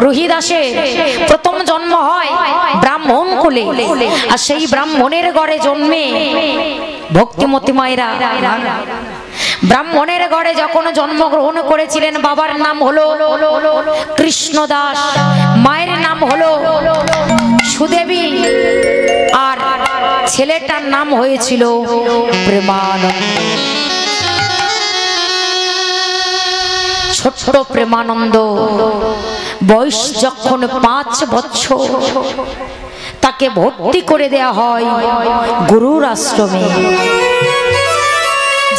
রোহিদাসের প্রথম জন্ম হয় ব্রাহ্মণ কুলে, আর সেই ব্রাহ্মণের ঘরে জন্মে ভক্তিমতী মায়েরা ব্রাহ্মণের ঘরে যখন জন্মগ্রহণ করেছিলেন, বাবার নাম হলো কৃষ্ণদাস, মায়ের নাম হলো সুদেবী, আর ছেলেটার নাম হয়েছিল প্রেমানন্দ। ছোট্ট প্রেমানন্দ বয়স যখন 5 বছর, তাকে ভর্তি করে দেয়া হয় গুরুর আশ্রমে।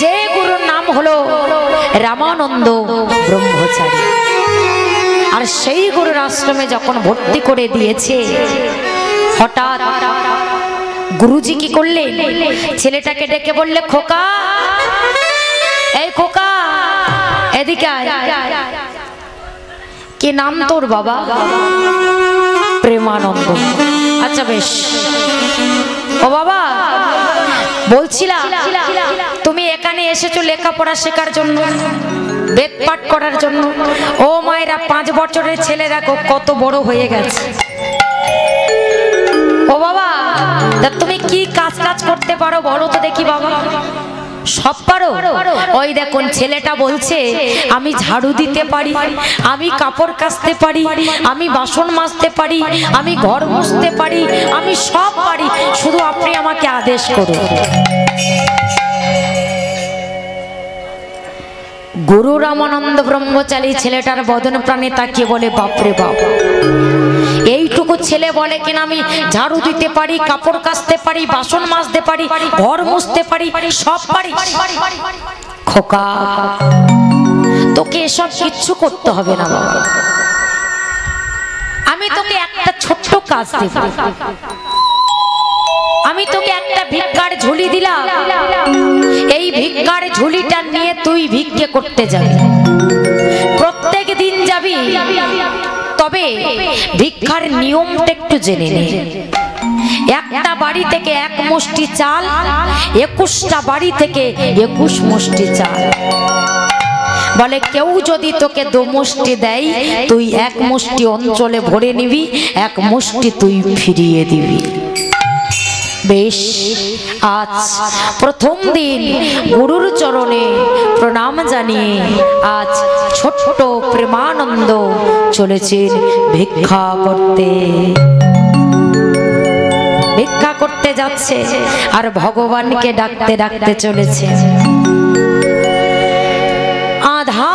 যে গুরুর নাম হলো রামানন্দ ব্রহ্মচারী। আর সেই গুরুর আশ্রমে যখন ভর্তি করে দিয়েছে, হঠাৎ গুরুজি কি করলেন, ছেলেটাকে ডেকে বললে, খোকা, এই খোকা এদিকে আয়। কি নাম তোর বাবা? প্রেমানন্দ। আচ্ছা বেশ। ও বাবা, বলছিলাম তুমি এখানে এসেছো লেখাপড়া শেখার জন্য, বেদ পাঠ করার জন্য। ও মায়েরা, 5 বছরের ছেলে দেখো কত বড় হয়ে গেছে। ও বাবা, তুমি কি কাজ কাজ করতে পারো বলো তো দেখি বাবা। সব পারো? ওই দেখুন ছেলেটা বলছে, আমি ঝাড়ু দিতে পারি, আমি কাপড় কাচতে পারি, আমি বাসন মাজতে পারি, আমি ঘর মুছতে পারি, আমি সব পারি, শুধু আপনি আমাকে আদেশ করুন। গুরু রামানন্দ ব্রহ্মচারী ছেলেটার বদন প্রাণে তাকিয়ে বলে, বাপরে বাপ, এইটুকু ছেলে বলে কিনা আমি ঝাড়ু দিতে পারি, কাপড় কাচতে পারি, বাসন মাজতে পারি, ঘর মুছতে পারি, সব পারি। খোকা, তোকে এসব কিচ্ছু করতে হবে না বাবা, আমি তোকে একটা ছোট্ট কাজ দেব। আমি তোকে একটা ভিক্ষার ঝুলি দিলাম, এই ভিক্ষার ঝুলিটা নিয়ে তুই ভিক্ষে করতে যাবি, প্রত্যেক দিন যাবি। তবে ভিক্ষার নিয়মটা একটু জেনে নে। একটা বাড়ি থেকে 1 মুষ্টি চাল, 21টা বাড়ি থেকে 21 মুষ্টি চাল। বলে কেউ যদি তোকে 2 মুষ্টি দেয়, তুই 1 মুষ্টি অঞ্চলে ভরে নিবি, 1 মুষ্টি তুই ফিরিয়ে দিবি। বেশ, আজ প্রথম দিন গুরুর চরণে প্রণাম জানিয়ে আজ ছোট্ট প্রেমানন্দ চলেছেন ভিক্ষা করতে। ভিক্ষা করতে যাচ্ছে আর ভগবানকে ডাকতে ডাকতে চলেছে। আধা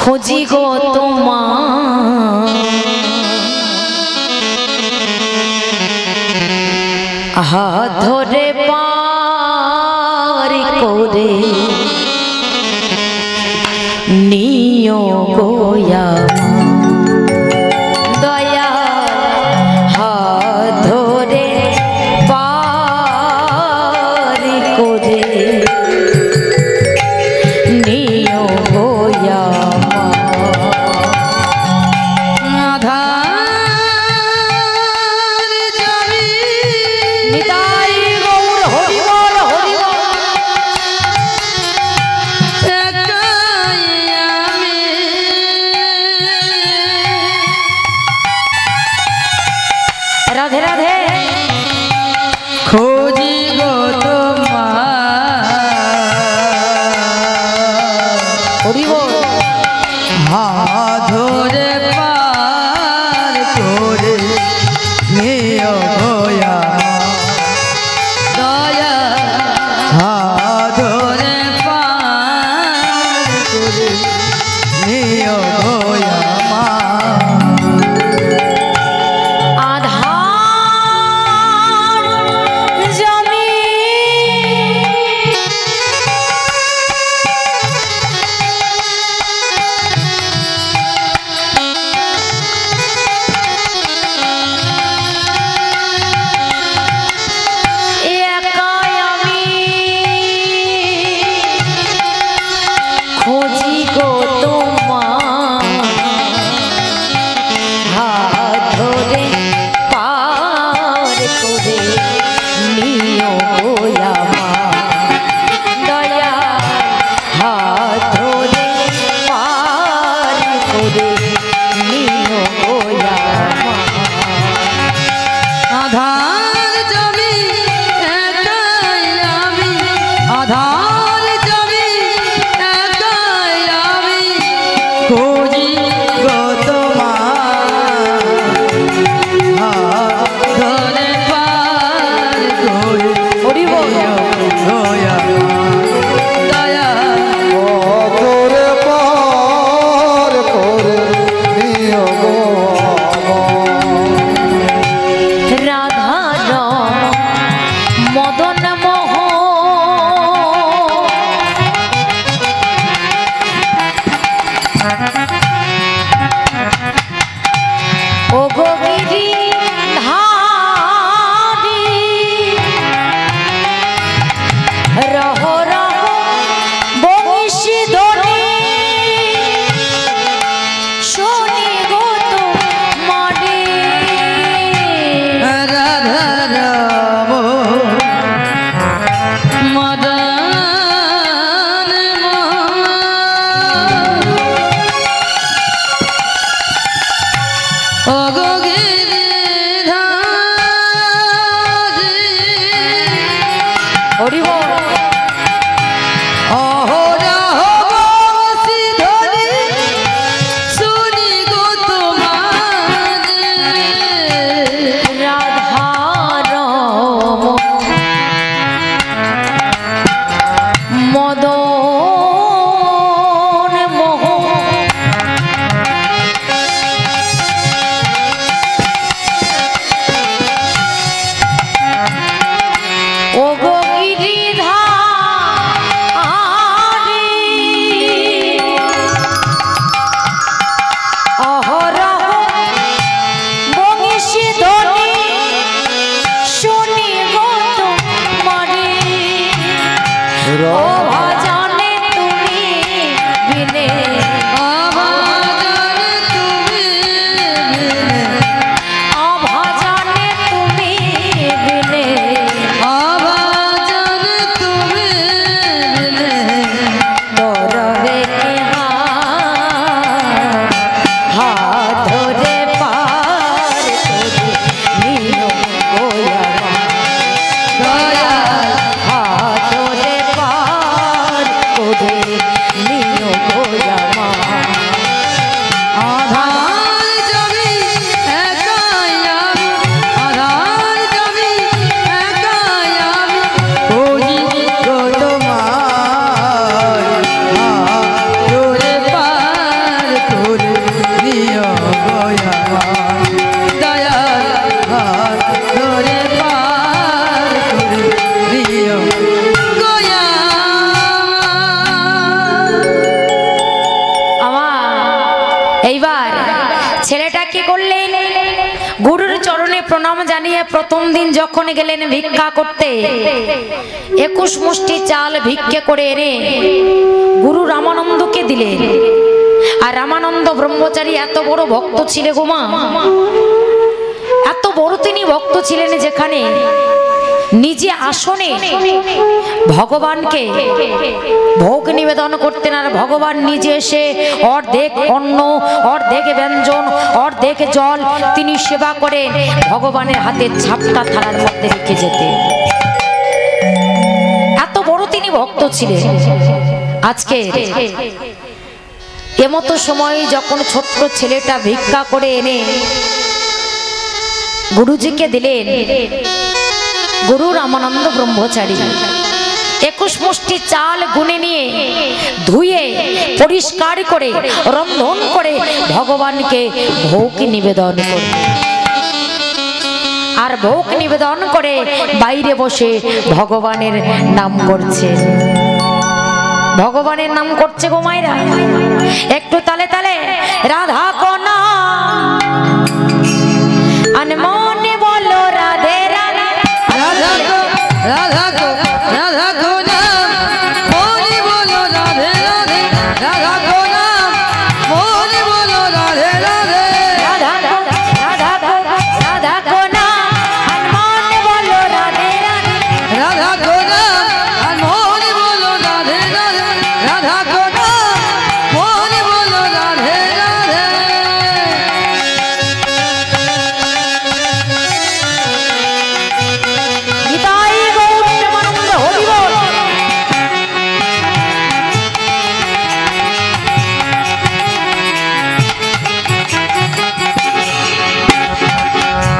খুঁজি গো তোমার, হাত ধরে পার করে নিও গোয়া দয়া, হাত ধরে পার করে নিও গোয়া। রাধে রাধে। खोजी गो तुम्हार, हाथ धरे पार करे नियो गोया दया, हाथ धरे पार करे नियो गोया मा। ওগো গিরিধারী হরি বল। অহরহ বংশী ধরি শুনি গো তোমার রাধার মদন মোহ ও গো গিরিধারী অহরহ বংশী ধ্বনি শুনি গো তোমারে ও ভজনে তুমি বিনে আমার তুমি বিনে অভজনে তুমি বিনে আবাজন তুমি বিনে দরবে হাত ধরে পার করে নিও গোয়া দয়াল হাত ধরে পার করে নিও গোয়া আধার জমি একাই আমি আধার জমি একাই আমি ওই গো তোমার তোরে পার করে নিও গোয়া দয়াল হাত ধরে পার করে নিও গোয়া এইবার ছেলেটা কি করলেন? গুরুর চরণে প্রণাম জানিয়ে প্রথম দিন যখন গেলেন ভিক্ষা করতে 21 মুষ্টি চাল ভিক্ষে করে এনে গুরু রামানন্দকে দিলেন। আর রামানন্দ ব্রহ্মচারী এত বড় ভক্ত ছিলেন গো মা, এত বড় তিনি ভক্ত ছিলেন যেখানে নিজে আসনে ভগবানকে ভোগ নিবেদন করতেন আর ভগবান নিজে এসে অর্ধেক অন্ন অর্ধেক ব্যঞ্জন অর্ধেক জল তিনি সেবা করে ভগবানের হাতে ছাপটা থালার মধ্যে রেখে যেতেন। এত বড় তিনি ভক্ত ছিলেন। আজকে এমতো সময় যখন ছোট্ট ছেলেটা ভিক্ষা করে এনে গুরুজিকে দিলেন, গুরু রামানন্দ ব্রহ্মচারী 21 মুষ্টি চাল গুনে নিয়ে ধুয়ে পরিষ্কার করে রন্ধন করে ভগবানকে ভোগ নিবেদন করে আর ভোগ নিবেদন করে বাইরে বসে ভগবানের নাম করছে। ভগবানের নাম করছে গো মায়েরা, একটু তালে তালে রাধা কোনা আনমনে বলো রাধে রাধে রাধা গো রাধা গো রাধা গো নাম মনে বলো রাধে রাধে রাধা গো নাম মনে বলো রাধে রাধে রাধা গো রাধা গো রাধা কোনা আনমনে বলো রাধে রাধে রাধা গো নাম আর মনে বলো রাধে রাধে রাধা গো নাম মনে বলো রাধে রাধে গীতাই গৌর প্রেমানন্দ হরি বল।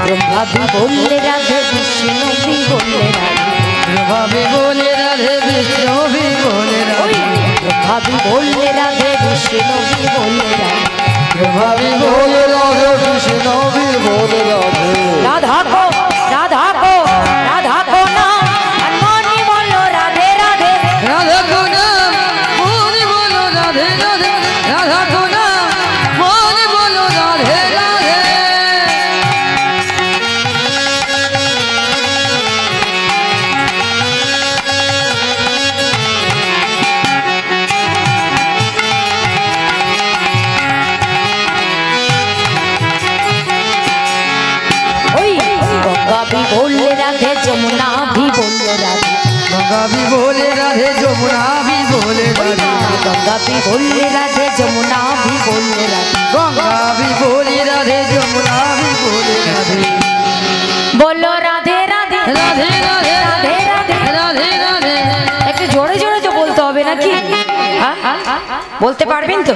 ব্রহ্মাবি বললে রাধে বিষ্ণুবি বললে রাধে ভাবি বলে রাধে বিষ্ণু ভি বলে ওই রাধে ব্রহ্মাবি বললে রাধে বিষ্ণুবি বললে রাধে ভাবি বলে রাধে বিষ্ণু ভি বলে রাধে রাধা কো রাধা কো রাধা কো না হনুমানি বলো রাধে রাধে রাধা গো নাম মনে বলো রাধে রাধে রাধা গো নাম মনে বলো রাধে রাধে ওই গঙ্গা भी बोले राधे जमुना भी बोले राधे गंगा भी बोले राधे जमुना भी बोले राधे गंगा भी बोले राधे जमुना भी बोले राधे गंगा भी बोले राधे जमुना বলতে পারবেন তো?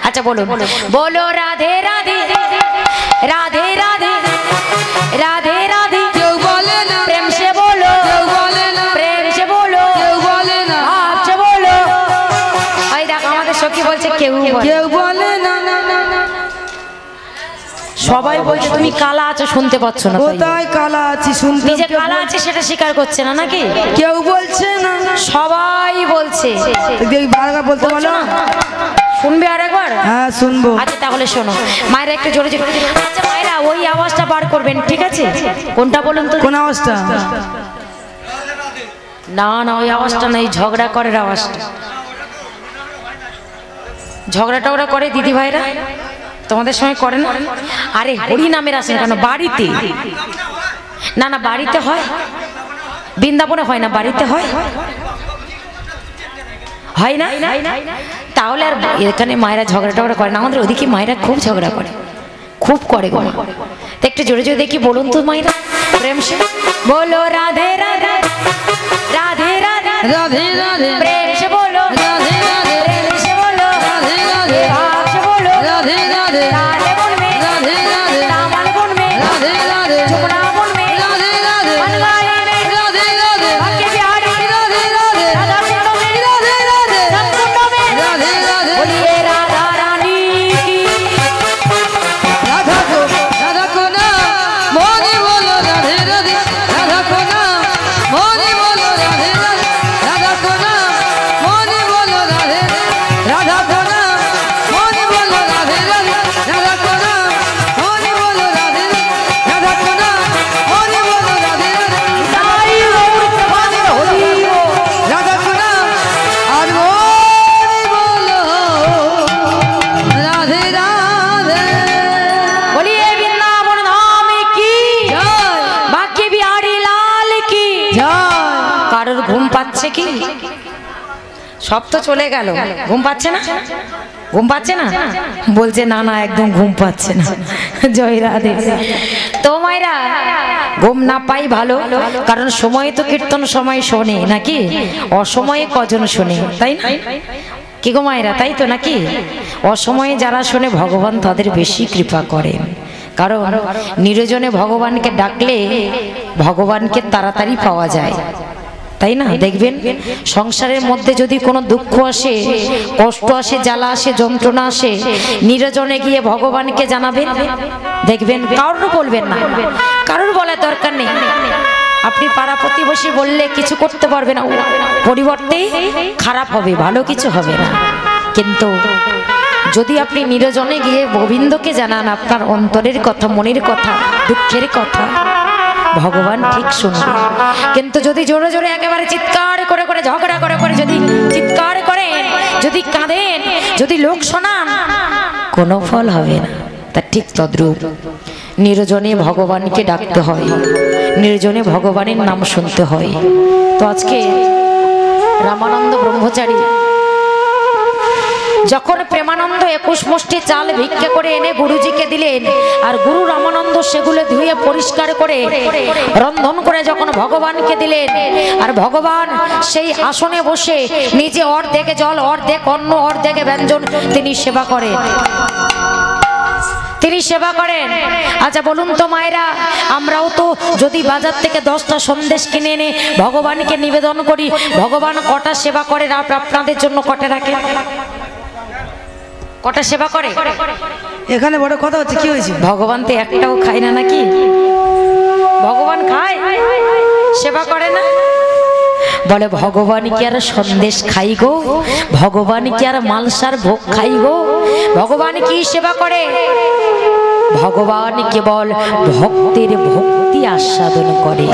আচ্ছা বলুন, বলো রাধে রাধে রাধে রাধে রাধে রাধে। কেউ বলে না, প্রেম সে বলো, কেউ বলে না, প্রেম সে বলো, কেউ বলে না, ভাবছে বলো। ওই দেখো আমাদের সখী বলছে কেউ বলে। কেউ বলে না। সবাই বলছে তুমি কালা আছো, শুনতে পাচ্ছ না। তাই কোথায় কালা আছি শুনতে? নিজে কালা আছে সেটা স্বীকার করছে না নাকি? কেউ বলছে না, সবাই বলছে। দেখি বারবার বলতে বলো না। শুনবে আরেকবার? হ্যাঁ শুনবো। আচ্ছা তাহলে শোনো, মায়েরা একটু জোরে জোরে। আচ্ছা মায়েরা ওই আওয়াজটা বার করবেন, ঠিক আছে? কোনটা বলুন তো? কোন অবস্থা? না না ওই আওয়াজটা না, এই ঝগড়া করার আওয়াজটা। ঝগড়া টগড়া করে দিদি ভাইরা তোমাদের সঙ্গে করে না? আরে হরি নামের আসেন কেন বাড়িতে? না না বাড়িতে হয়, বৃন্দাবনে হয় না, বাড়িতে হয়, হয় না? তাহলে আর এখানে মায়েরা ঝগড়া টগড়া করে না। আমাদের ওদিকে মায়েরা খুব ঝগড়া করে, খুব করে গো। তো একটু জোরে জোরে দেখি বলুন তো মায়েরা। প্রেম সে বলো রাধে রাধে রাধে রাধে রাধে রাধে প্রেম সে বলো, রাধে রাধে প্রেম সে বলো, রাধে রাধে ভাব সে বলো, রাধে রাধে রাধে বন में, রাধে রাধে रामन बन में, রাধে রাধে जुमना बन में, রাধে রাধে बनवारी में, রাধে রাধে भाग्य बिहारी, রাধে রাধে राधा कुंड में, রাধে রাধে सब कुंड में, রাধে রাধে बोलिए राधा रानी की। রাধা কো নাম মনে বলো রাধে রাধে, রাধা কো নাম মনে বলো রাধে রাধে, রাধা কো নাম মনে বলো রাধে রাধা কো নাম মনে বলো রাধে রাধে, রাধা কো নাম মনে বলো রাধে রাধা কো নাম মনে বলো রাধে রাধে, साई गौर प्रभात होली हो। রাধা কো নাম আর মনে বলো রাধে রাধে। बोलिए वृंदावन धाम की, জয় भाग्य बिहारी लाल की। জয়। কারোর ঘুম পাচ্ছে কি? সব তো চলে গেল, ঘুম পাচ্ছে না? ঘুম পাচ্ছে না? বলছে না না একদম ঘুম পাচ্ছে না। জয় রাধে। তো মায়েরা ঘুম না পাই ভালো, কারণ সময় তো কীর্তন সময় শোনে নাকি, অসময়ে কজন শোনে, তাই না? কি গো মায়েরা, তাই তো নাকি? অসময়ে যারা শোনে ভগবান তাদের বেশি কৃপা করেন, কারণ নিরজনে ভগবানকে ডাকলে ভগবানকে তাড়াতাড়ি পাওয়া যায়, তাই না? দেখবেন সংসারের মধ্যে যদি কোনো দুঃখ আসে, কষ্ট আসে, জ্বালা আসে, যন্ত্রণা আসে, নিরজনে গিয়ে ভগবানকে জানাবেন, দেখবেন কারোর বলবেন না, কারোর বলার দরকার নেই। আপনি পাড়া প্রতিবেশী বললে কিছু করতে পারবে না, পরিবর্তে খারাপ হবে, ভালো কিছু হবে না। কিন্তু যদি আপনি নিরজনে গিয়ে গোবিন্দকে জানান আপনার অন্তরের কথা, মনের কথা, দুঃখের কথা, ভগবান ঠিক শুনবে। কিন্তু যদি জোরে জোরে একেবারে চিৎকার করে করে, ঝগড়া করে করে যদি চিৎকার করেন, যদি কাঁদেন, যদি লোক শোনান, কোনো ফল হবে না। তা ঠিক তদ্রূপ নির্জনে ভগবানকে ডাকতে হয়, নির্জনে ভগবানের নাম শুনতে হয়। তো আজকে রামানন্দ ব্রহ্মচারী যখন প্রেমানন্দ 21 মুষ্টি চাল ভিক্ষা করে এনে গুরুজিকে দিলেন, আর গুরু রামানন্দ সেগুলো ধুয়ে পরিষ্কার করে রন্ধন করে যখন ভগবানকে দিলেন, আর ভগবান সেই আসনে বসে নিজে অর্ধেকে জল, অর্ধেক অন্ন, অর্ধেকে ব্যঞ্জন তিনি সেবা করেন, তিনি সেবা করেন। আচ্ছা বলুন তো মায়েরা, আমরাও তো যদি বাজার থেকে 10টা সন্দেশ কিনে এনে ভগবানকে নিবেদন করি, ভগবান কটা সেবা করে? আপনাদের জন্য কটা রাখে? কটা সেবা করে? এখানে বড় কথা হচ্ছে, কি হয়েছে? ভগবান তো একটাও খায় না নাকি? ভগবান খায়, সেবা করে না? বলে ভগবান কি আর সন্দেশ খাই গো, ভগবান কি আর মালসার ভোগ খাই গো? ভগবান কি সেবা করে? ভগবান কেবল ভক্তের ভক্তি আস্বাদন করে।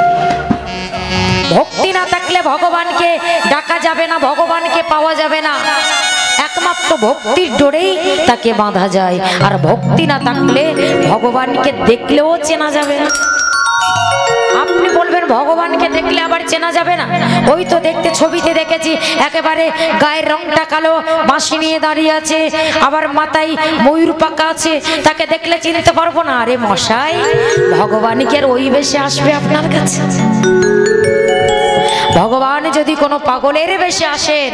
ভক্তি না থাকলে ভগবানকে ডাকা যাবে না, ভগবানকে পাওয়া যাবে না। একমাত্র ভক্তির ডোরেই তাকে বাঁধা যায়, আর ভক্তি না থাকলে ভগবানকে দেখলেও চেনা যাবে না। আপনি বলবেন ভগবানকে দেখলে আবার চেনা যাবে না? ওই তো দেখতে ছবিতে দেখেছি, একেবারে গায়ের রংটা কালো, বাঁশি নিয়ে দাঁড়িয়ে আছে, আবার মাথায় ময়ূর পাকা আছে, তাকে দেখলে চিনতে পারবো না। আরে মশাই, ভগবান কি আর ওই বেশে আসবে আপনার কাছে? ভগবান যদি কোনো পাগলের বেশে আসেন,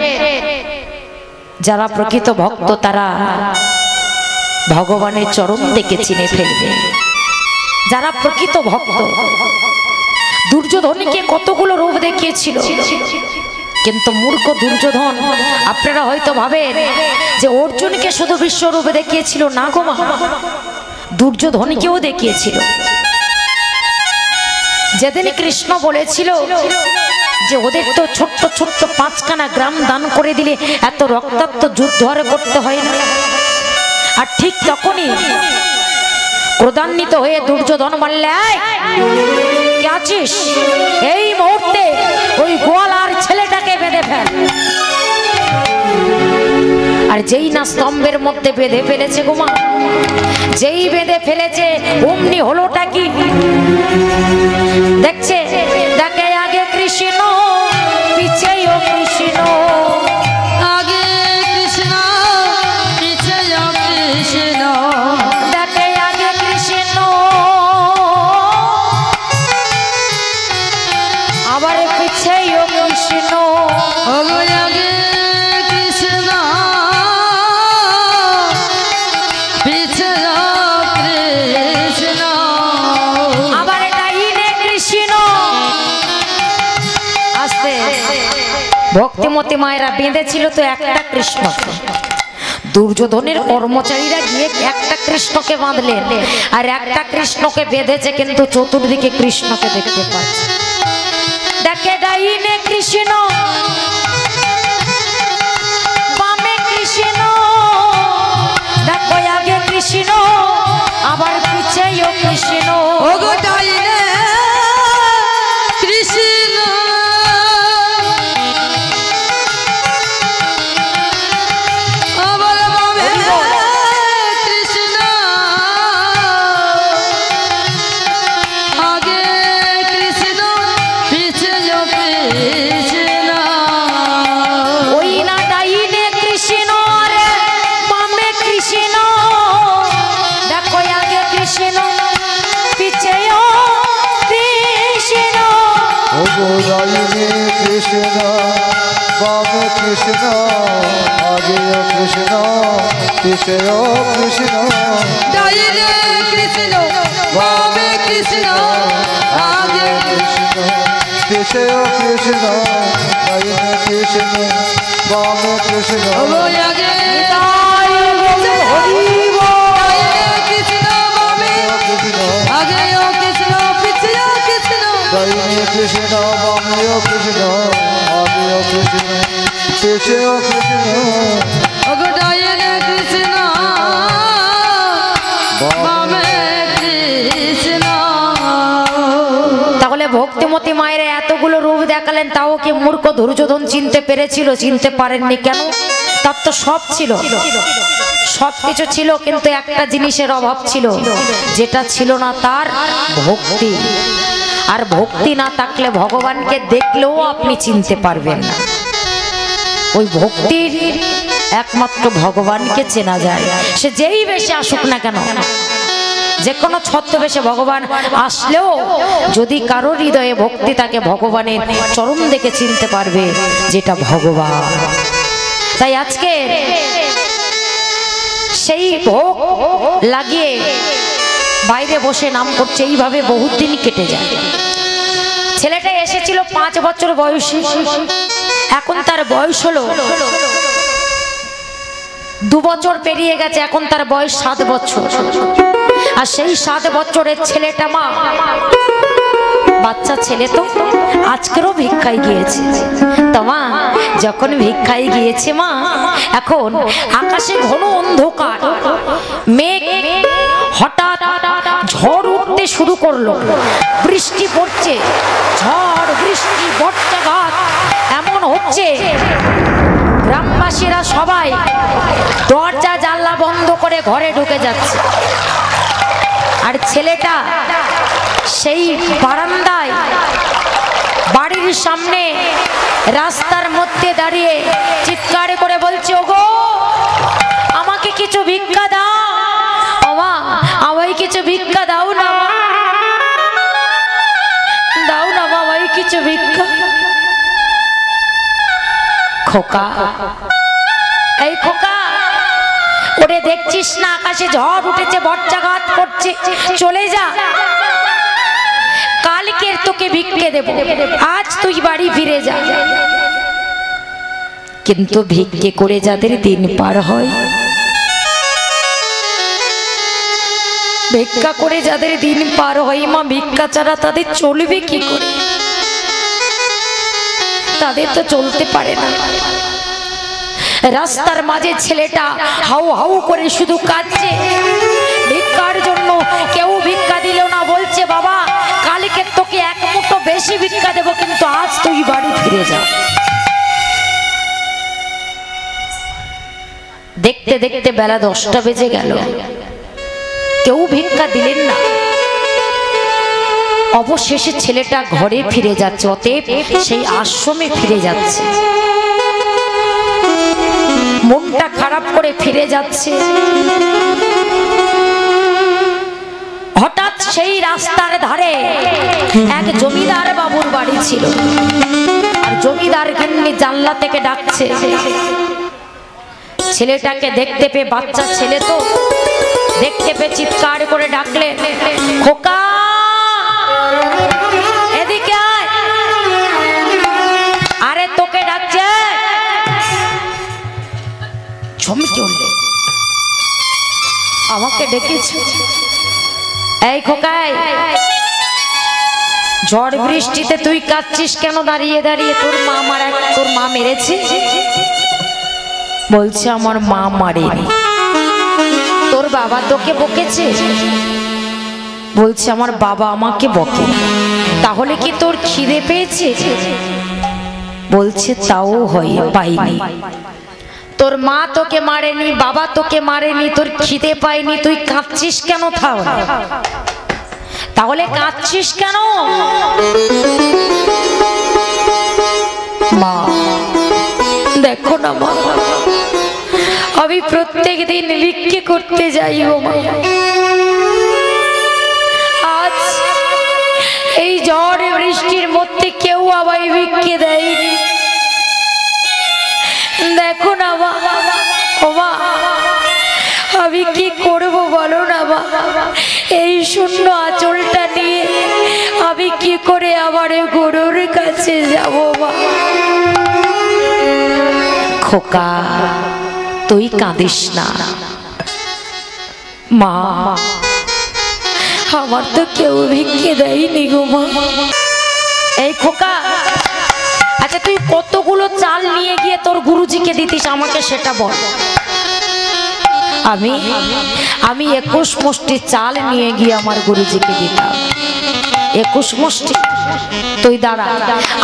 যারা প্রকৃত ভক্ত তারা ভগবানের চরণ থেকে চিনে ফেলবে। যারা প্রকৃত ভক্ত, দুর্যোধনকে কতগুলো রূপ দেখিয়েছিল, কিন্তু মূর্খ দুর্যোধন, আপনারা হয়তো ভাবেন যে অর্জুনকে শুধু বিশ্বরূপে দেখিয়েছিল, না গো মা, দুর্যোধনকেও দেখিয়েছিল। যেদিন কৃষ্ণ বলেছিল যে ওদের তো ছোট্ট ছোট্ট 5খানা গ্রাম দান করে দিলে এত রক্তাক্ত যুদ্ধ আর করতে হয় না, আর ঠিক তখনই ক্রোধান্বিত হয়ে দুর্যোধন বললে, কে আছিস, এই মুহূর্তে ওই গোয়ালার ছেলেটাকে বেঁধে ফেল। আর যেই না স্তম্ভের মধ্যে বেঁধে ফেলেছে গোমা, যেই বেঁধে ফেলেছে অমনি হলোটা কি দেখছে, দেখে আগে কৃষ্ণ পিছেও কৃষ্ণ, আগে কৃষ্ণ পিছেও কৃষ্ণ, দেখে আগে কৃষ্ণ আবার পিছেও কৃষ্ণ, ওগো আগে কৃষ্ণ পিছেও কৃষ্ণ, আবার ডাইনে কৃষ্ণ। আস্তে ভক্তিমতী মায়েরা বেঁধেছিল তো একটা কৃষ্ণ, দুর্যোধনের কর্মচারীরা গিয়ে একটা কৃষ্ণকে বাঁধলেন, আর একটা কৃষ্ণকে বেঁধেছে কিন্তু চতুর্দিকে কৃষ্ণকে দেখতে পাচ্ছে। দেখে ডাইনে কৃষ্ণ বামে কৃষ্ণ, দেখো আগে কৃষ্ণ আবার পিছেও কৃষ্ণ, ওগো ডাইনে কৃষ্ণ আবার বামে কৃষ্ণ, আগে কৃষ্ণ পিছেও কৃষ্ণ, ওই না ডাইনে কৃষ্ণ রে বামে কৃষ্ণ, দেখো আগে কৃষ্ণ পিছেও কৃষ্ণ, ওগো ডাইনে কৃষ্ণ বামে কৃষ্ণ, আগেও কৃষ্ণ পিছেও কৃষ্ণ, ডাইনে কৃষ্ণ বামে কৃষ্ণ, আগে কৃষ্ণ পিছেও কৃষ্ণ, ডাইনে কৃষ্ণ বামে কৃষ্ণ, ওগো আগে ডাইনে কৃষ্ণ বামেও কৃষ্ণ, আগেও কৃষ্ণ পিছেও কৃষ্ণ, তাহলে ভক্তিমতী মায়ের এতগুলো রূপ দেখালেন, তাও কি মূর্খ দুর্যোধন চিনতে পেরেছিল? চিনতে পারেননি কেন? তার তো সব ছিল, সবকিছু ছিল, কিন্তু একটা জিনিসের অভাব ছিল, যেটা ছিল না তার ভক্তি। আর ভক্তি না থাকলে ভগবানকে দেখলেও আপনি চিনতে পারবেন না। ওই ভক্তির একমাত্র ভগবানকে চেনা যায়, সে যেই বেশে আসুক না কেন, যে কোনো ছদ্মবেশে ভগবান আসলেও যদি কারোর হৃদয়ে ভক্তি থাকে, ভগবানের চরণ দেখে চিনতে পারবে যেটা ভগবান। তাই আজকে সেই ভোগ লাগিয়ে বাইরে বসে নাম করছে, এইভাবে বহুত দিন কেটে যায়। ছেলেটা এসেছিল 5 বছর বয়সে, এখন তার বয়স হলো 2 বছর পেরিয়ে গেছে, এখন তার বয়স 7 বছর। আর সেই 7 বছরের ছেলেটা মা, বাচ্চা ছেলে তো আজকেরও ভিক্ষায় গিয়েছে। তো মা যখন ভিক্ষায় গিয়েছে মা, এখন আকাশে ঘন অন্ধকার, মেঘ হঠাৎ ঝড় উঠতে শুরু করলো, বৃষ্টি পড়ছে, ঝড় বৃষ্টি বজ্রপাত এমন হচ্ছে, গ্রামবাসীরা সবাই দরজা জানলা বন্ধ করে ঘরে ঢুকে যাচ্ছে। আর ছেলেটা সেই বারান্দায় বাড়ির সামনে রাস্তার মধ্যে দাঁড়িয়ে চিৎকার করে বলছে, ওগো আমাকে কিছু ভিক্ষা দাও, মা আমায় কিছু ভিক্ষা দাও না, দাও না বাবাই কিছু ভিক্ষা। খোকা, এই দেখছিস না আকাশে ঝড় উঠেছে, বজ্রাঘাত করছে, চলে যা, কালকে তোকে ভিক্ষে দেব, আজ তুই বাড়ি ফিরে যা। কিন্তু ভিক্ষে করে যাদের দিন পার হয়, ভিক্ষা করে যাদের দিন পার হয় মা, ভিক্ষা ছাড়া তাদের চলবে কি করে? তাদের তো চলতে পারে না। রাস্তার মাঝে ছেলেটা হাউ হাউ করে শুধু কাঁদছে ভিক্ষার জন্য, কেউ ভিক্ষা দিল না, বলছে বাবা কালকে তোকে এক মুঠো বেশি ভিক্ষা দেবো, কিন্তু আজ তুই বাড়ি ফিরে যা। দেখতে দেখতে বেলা 10টা বেজে গেল, কেউ ভিক্ষা দিলেন না। অবশেষে ছেলেটা ঘরে ফিরে যাচ্ছে, অতএব সেই আশ্রমে ফিরে যাচ্ছে, মনটা খারাপ করে ফিরে যাচ্ছে। হঠাৎ সেই রাস্তার ধারে এক জমিদার বাবুর বাড়ি ছিল, আর জমিদার গিন্নি জানলা থেকে ডাকছে। ছেলেটাকে দেখতে পেয়ে, বাচ্চা ছেলে তো, দেখতে পেয়ে চিৎকার করে ডাকলে, খোকা এদিকে আয়, আরে তোকে ডাকছে। চমকে উঠলে, আমাকে ডেকেছ? এই খোকাই, ঝড় বৃষ্টিতে তুই কাঁদছিস কেন দাঁড়িয়ে দাঁড়িয়ে? তোর মা মেরেছে? বলছে আমার মা মারেনি। তোর বাবা তোকে বকেছে? বলছে আমার বাবা আমাকে বকে। তাহলে কি তোর খিদে পেয়েছে? বলছে তাও হয়, পাইনি। তোর মা তোকে মারেনি, বাবা তোকে মারেনি, তোর খিদে পায়নি, তুই কাঁদছিস কেন? তাহলে কাঁদছিস কেন? মা দেখো না মা, আমি প্রত্যেক দিন ভিক্ষে করতে যাই গো মা, আজ এই ঝড় বৃষ্টির মধ্যে কেউ আমায় ভিক্ষে দেয়নি। দেখো না মা, ও মা আমি কি করব বলো না মা, এই শূন্য আঁচলটা নিয়ে আমি কি করে আমার গুরুর কাছে যাব মা? খোকা তুই কাঁদিস না মা, আমার তো কেউ ভিক্ষে দেয়নি গো মা। এই খোকা, আচ্ছা তুই কতগুলো চাল নিয়ে গিয়ে তোর গুরুজিকে দিতিস আমাকে সেটা বল। আমি 21 মুষ্টি চাল নিয়ে গিয়ে আমার গুরুজিকে দিতাম। 21 মুষ্টি? তুই দাঁড়া,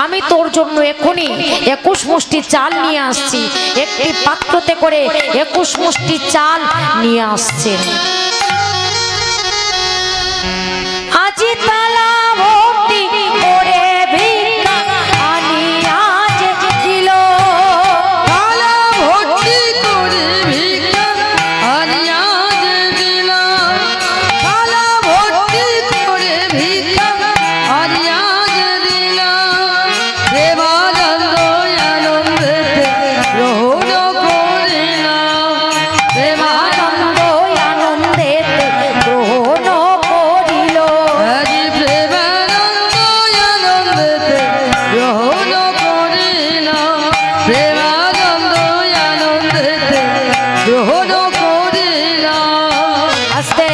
আমি তোর জন্য এখনই 21 মুষ্টি চাল নিয়ে আসছি। একটি পাত্রতে করে 21 মুষ্টি চাল নিয়ে আসছেন। আজি তালা ভর্তি করে ভিক্ষা আনি আজ দিল, তালা ভর্তি করে ভিক্ষা আনি আজ দিল, তালা ভর্তি করে ভিক্ষা আনি আজ দিল। প্রেমানন্দ আনন্দেতে গ্রহণ করিল, প্রেমানন্দ আনন্দেতে গ্রহণ করিল। আজি প্রেমানন্দ আনন্দেতে গ্রহণ করিল, প্রেমানন্দ আনন্দেতে গ্রহণ করিল। আস্তে।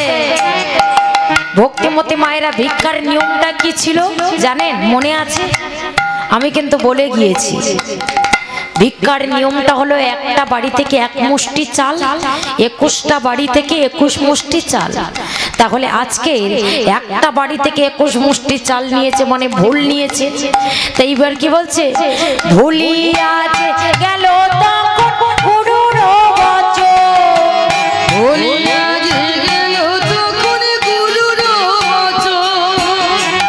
ভক্তিমতী মায়েরা ভিক্ষার নিয়মটা কি ছিল জানেন? মনে আছে? আমি কিন্তু বলে গিয়েছি। ভিক্ষার নিয়মটা হলো একটা বাড়ি থেকে 1 মুষ্টি চাল, 21টা বাড়ি থেকে 21 মুষ্টি চাল। তাহলে আজকে একটা বাড়ি থেকে 21 মুষ্টি চাল নিয়েছে মানে ভুল নিয়েছে। তো এইবার কি বলছে? ভুলিয়া যে গেল তখন গুরুর বচন, ভুলিয়া যে গেল তখন গুরুর বচন,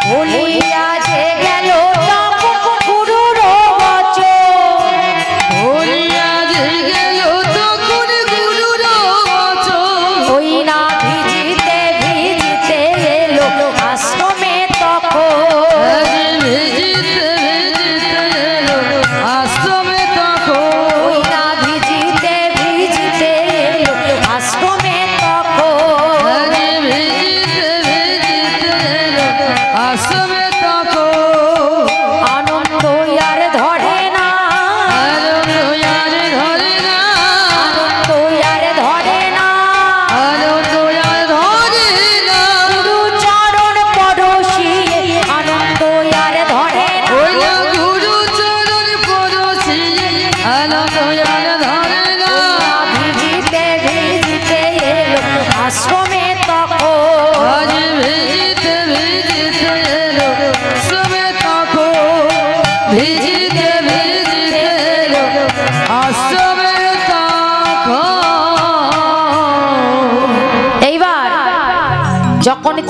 ভুলিয়া যে গেল তখন গুরুর বচন, ভুলিয়া যে গেল তখন গুরুর বচন। ওই না ভিজিতে ভিজিতে এলো আশ্রমে তখন, আজি ভিজিতে ভিজিতে এলো আশ্রমে তখন, ওই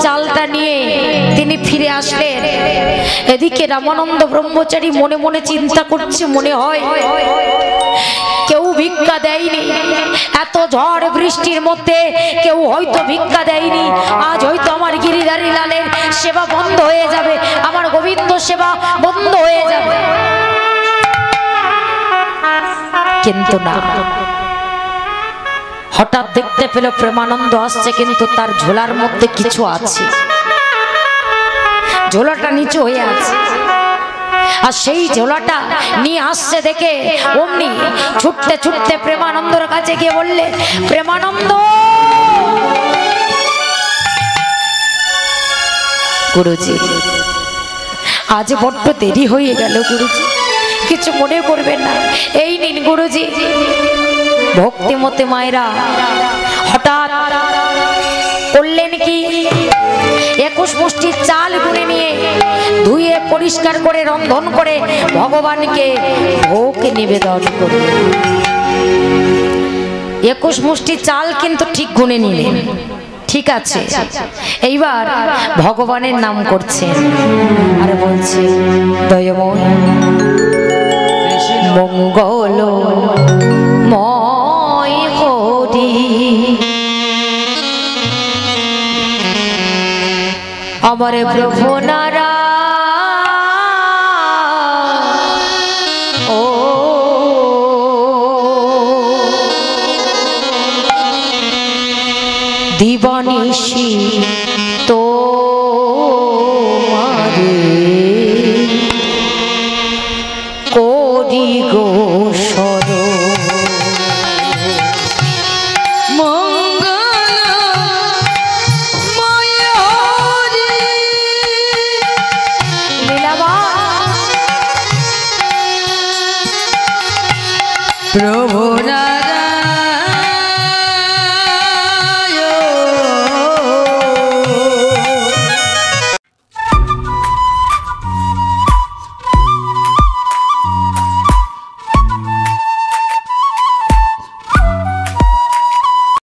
চালটা নিয়ে তিনি ফিরে আসলেন। এদিকে রামানন্দ ব্রহ্মচারী মনে মনে চিন্তা করছে, মনে হয় কেউ ভিক্ষা দেয়নি, এত ঝড় বৃষ্টির মধ্যে কেউ হয়তো ভিক্ষা দেয়নি। আজ হয়তো আমার গিরিধারী লালের সেবা বন্ধ হয়ে যাবে, আমার গোবিন্দ সেবা বন্ধ হয়ে যাবে। কিন্তু না, হঠাৎ দেখতে পেল প্রেমানন্দ আসছে, কিন্তু তার ঝোলার মধ্যে কিছু আছে, ঝোলাটা নিচু হয়ে আছে। আর সেই ঝোলাটা নিয়ে আসছে দেখে অমনি ছুটতে ছুটতে প্রেমানন্দর কাছে গিয়ে বললে, প্রেমানন্দ, গুরুজি আজ বড্ড দেরি হয়ে গেল, গুরুজি কিছু মনে করবেন না, এই নিন গুরুজি। ভক্তিমতী মায়েরা হঠাৎ করলেন কি, 21 মুষ্টি চাল গুনে নিয়ে ধুয়ে পরিষ্কার করে রন্ধন করে ভগবানকে ভোগ নিবেদন করলেন। 21 মুষ্টি চাল কিন্তু ঠিক গুনে নিলেন, ঠিক আছে। এইবার ভগবানের নাম করছেন আর বলছে, দয়াময় মঙ্গল ময় হরি, আমার প্রভু নারায়ণ, ও দিবানিশি তো